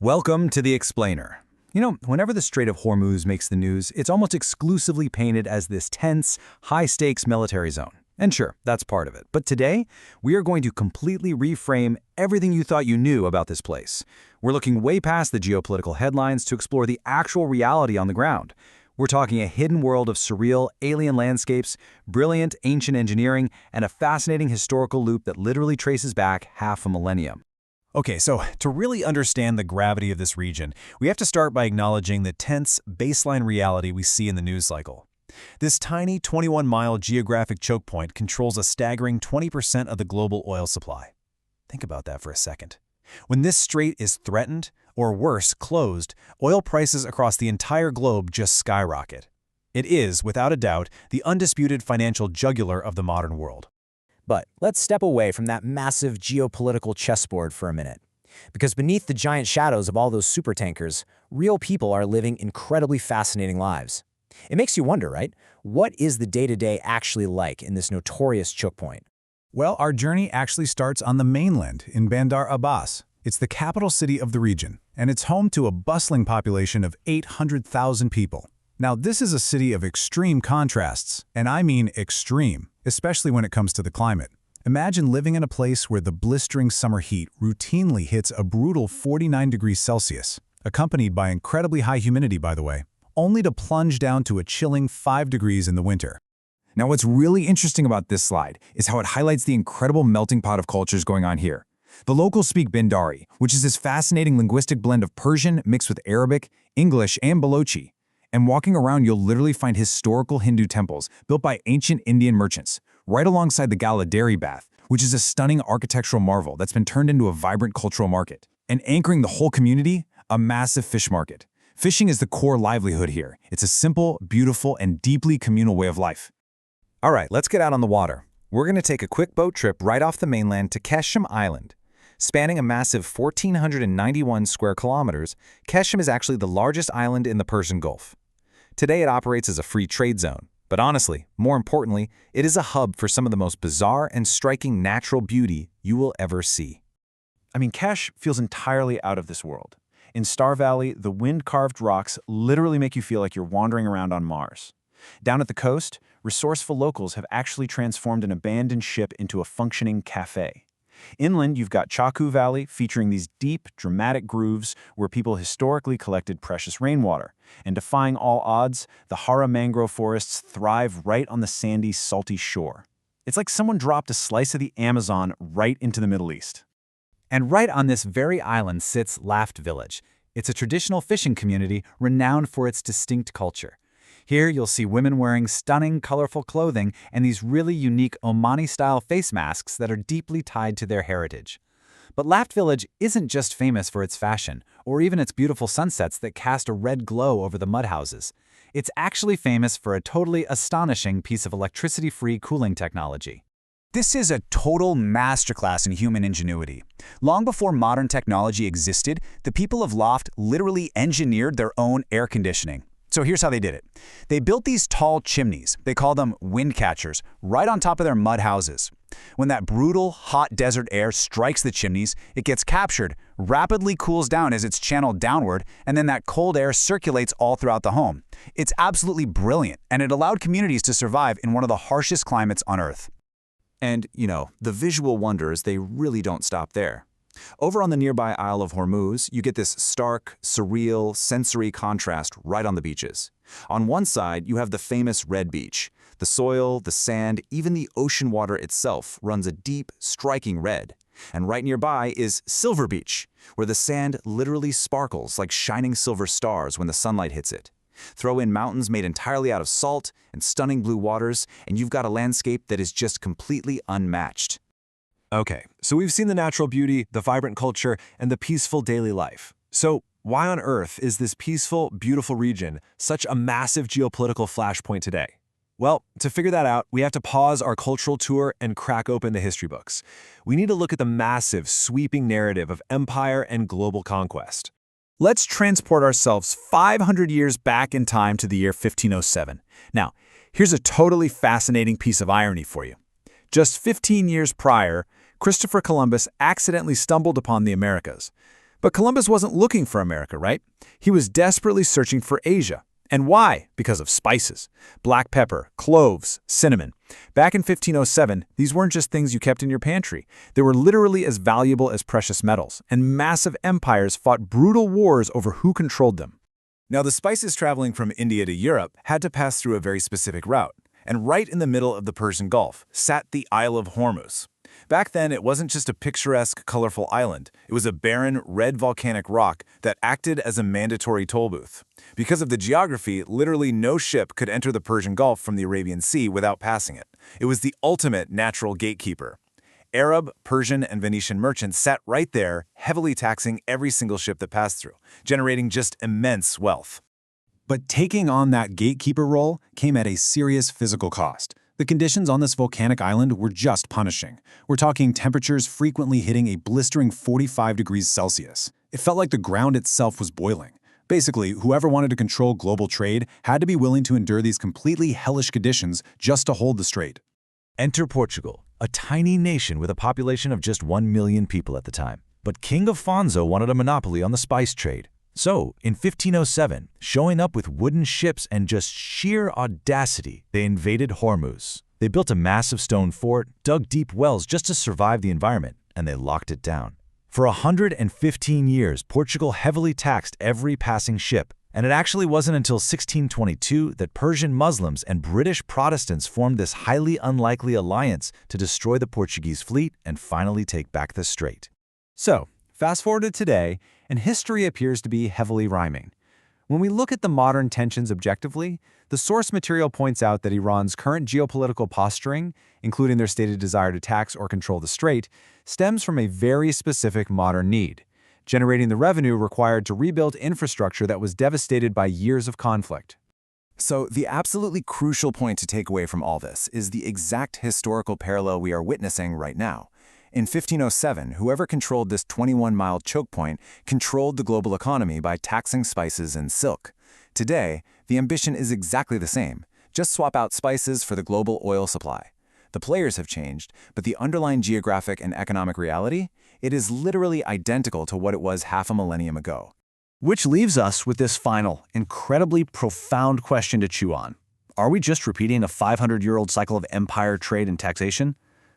Welcome to The Explainer. Whenever the Strait of Hormuz makes the news, it's almost exclusively painted as this tense, high-stakes military zone. And sure, that's part of it. But today, we are going to completely reframe everything you thought you knew about this place. We're looking way past the geopolitical headlines to explore the actual reality on the ground. We're talking a hidden world of surreal, alien landscapes, brilliant ancient engineering, and a fascinating historical loop that literally traces back half a millennium. Okay, so to really understand the gravity of this region, we have to start by acknowledging the tense baseline reality we see in the news cycle. This tiny 21-mile geographic choke point controls a staggering 20% of the global oil supply. Think about that for a second. When this strait is threatened, or worse, closed, oil prices across the entire globe just skyrocket. It is, without a doubt, the undisputed financial jugular of the modern world. But let's step away from that massive geopolitical chessboard for a minute. Because beneath the giant shadows of all those supertankers, real people are living incredibly fascinating lives. It makes you wonder, right? What is the day-to-day actually like in this notorious choke point? Well, our journey actually starts on the mainland in Bandar Abbas. It's the capital city of the region, and it's home to a bustling population of 800,000 people. Now, this is a city of extreme contrasts, and I mean extreme, especially when it comes to the climate. Imagine living in a place where the blistering summer heat routinely hits a brutal 49 degrees Celsius, accompanied by incredibly high humidity, by the way, only to plunge down to a chilling 5 degrees in the winter. Now, what's really interesting about this slide is how it highlights the incredible melting pot of cultures going on here. The locals speak Bindari, which is this fascinating linguistic blend of Persian mixed with Arabic, English, and Balochi. And walking around, you'll literally find historical Hindu temples built by ancient Indian merchants, right alongside the Galadari Bath, which is a stunning architectural marvel that's been turned into a vibrant cultural market. And anchoring the whole community, a massive fish market. Fishing is the core livelihood here. It's a simple, beautiful, and deeply communal way of life. All right, let's get out on the water. We're going to take a quick boat trip right off the mainland to Keshem Island. Spanning a massive 1,491 square kilometers, Keshem is actually the largest island in the Persian Gulf. Today it operates as a free trade zone, but honestly, more importantly, it is a hub for some of the most bizarre and striking natural beauty you will ever see. Kesh feels entirely out of this world. In Star Valley, the wind-carved rocks literally make you feel like you're wandering around on Mars. Down at the coast, resourceful locals have actually transformed an abandoned ship into a functioning cafe. Inland, you've got Chaku Valley, featuring these deep, dramatic grooves where people historically collected precious rainwater. And defying all odds, the Hara mangrove forests thrive right on the sandy, salty shore. It's like someone dropped a slice of the Amazon right into the Middle East. And right on this very island sits Laft Village. It's a traditional fishing community renowned for its distinct culture. Here you'll see women wearing stunning, colorful clothing and these really unique Omani-style face masks that are deeply tied to their heritage. But Laft Village isn't just famous for its fashion, or even its beautiful sunsets that cast a red glow over the mud houses. It's actually famous for a totally astonishing piece of electricity-free cooling technology. This is a total masterclass in human ingenuity. Long before modern technology existed, the people of Laft literally engineered their own air conditioning. So here's how they did it. They built these tall chimneys, they call them wind catchers, right on top of their mud houses. When that brutal, hot desert air strikes the chimneys, it gets captured, rapidly cools down as it's channeled downward, and then that cold air circulates all throughout the home. It's absolutely brilliant, and it allowed communities to survive in one of the harshest climates on Earth. And, the visual wonders, they really don't stop there. Over on the nearby Isle of Hormuz, you get this stark, surreal, sensory contrast right on the beaches. On one side, you have the famous Red Beach. The soil, the sand, even the ocean water itself runs a deep, striking red. And right nearby is Silver Beach, where the sand literally sparkles like shining silver stars when the sunlight hits it. Throw in mountains made entirely out of salt and stunning blue waters, and you've got a landscape that is just completely unmatched. Okay, so we've seen the natural beauty, the vibrant culture, and the peaceful daily life. So why on earth is this peaceful, beautiful region such a massive geopolitical flashpoint today? Well, to figure that out, we have to pause our cultural tour and crack open the history books. We need to look at the massive, sweeping narrative of empire and global conquest. Let's transport ourselves 500 years back in time to the year 1507. Now, here's a totally fascinating piece of irony for you. Just 15 years prior, Christopher Columbus accidentally stumbled upon the Americas. But Columbus wasn't looking for America, right? He was desperately searching for Asia. And why? Because of spices. Black pepper, cloves, cinnamon. Back in 1507, these weren't just things you kept in your pantry. They were literally as valuable as precious metals, and massive empires fought brutal wars over who controlled them. Now, the spices traveling from India to Europe had to pass through a very specific route. And right in the middle of the Persian Gulf sat the Isle of Hormuz. Back then, it wasn't just a picturesque, colorful island. It was a barren, red volcanic rock that acted as a mandatory toll booth. Because of the geography, literally no ship could enter the Persian Gulf from the Arabian Sea without passing it. It was the ultimate natural gatekeeper. Arab, Persian, and Venetian merchants sat right there, heavily taxing every single ship that passed through, generating just immense wealth. But taking on that gatekeeper role came at a serious physical cost. The conditions on this volcanic island were just punishing. We're talking temperatures frequently hitting a blistering 45 degrees Celsius. It felt like the ground itself was boiling. Basically, whoever wanted to control global trade had to be willing to endure these completely hellish conditions just to hold the strait. Enter Portugal, a tiny nation with a population of just 1 million people at the time. But King Afonso wanted a monopoly on the spice trade. So, in 1507, showing up with wooden ships and just sheer audacity, they invaded Hormuz. They built a massive stone fort, dug deep wells just to survive the environment, and they locked it down. For 115 years, Portugal heavily taxed every passing ship, and it actually wasn't until 1622 that Persian Muslims and British Protestants formed this highly unlikely alliance to destroy the Portuguese fleet and finally take back the strait. So, fast forward to today, and history appears to be heavily rhyming. When we look at the modern tensions objectively, the source material points out that Iran's current geopolitical posturing, including their stated desire to tax or control the strait, stems from a very specific modern need, generating the revenue required to rebuild infrastructure that was devastated by years of conflict. So the absolutely crucial point to take away from all this is the exact historical parallel we are witnessing right now. In 1507, whoever controlled this 21-mile choke point controlled the global economy by taxing spices and silk. Today, the ambition is exactly the same. Just swap out spices for the global oil supply. The players have changed, but the underlying geographic and economic reality, it is literally identical to what it was half a millennium ago. Which leaves us with this final, incredibly profound question to chew on. Are we just repeating a 500-year-old cycle of empire, trade, and taxation?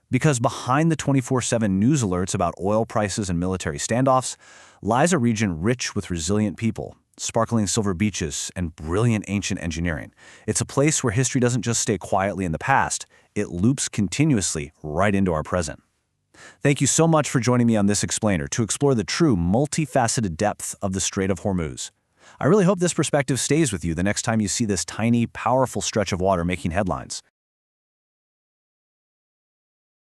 Because behind the 24/7 news alerts about oil prices and military standoffs lies a region rich with resilient people, sparkling silver beaches, and brilliant ancient engineering. It's a place where history doesn't just stay quietly in the past, it loops continuously right into our present. Thank you so much for joining me on this explainer to explore the true multifaceted depth of the Strait of Hormuz. I really hope this perspective stays with you the next time you see this tiny, powerful stretch of water making headlines.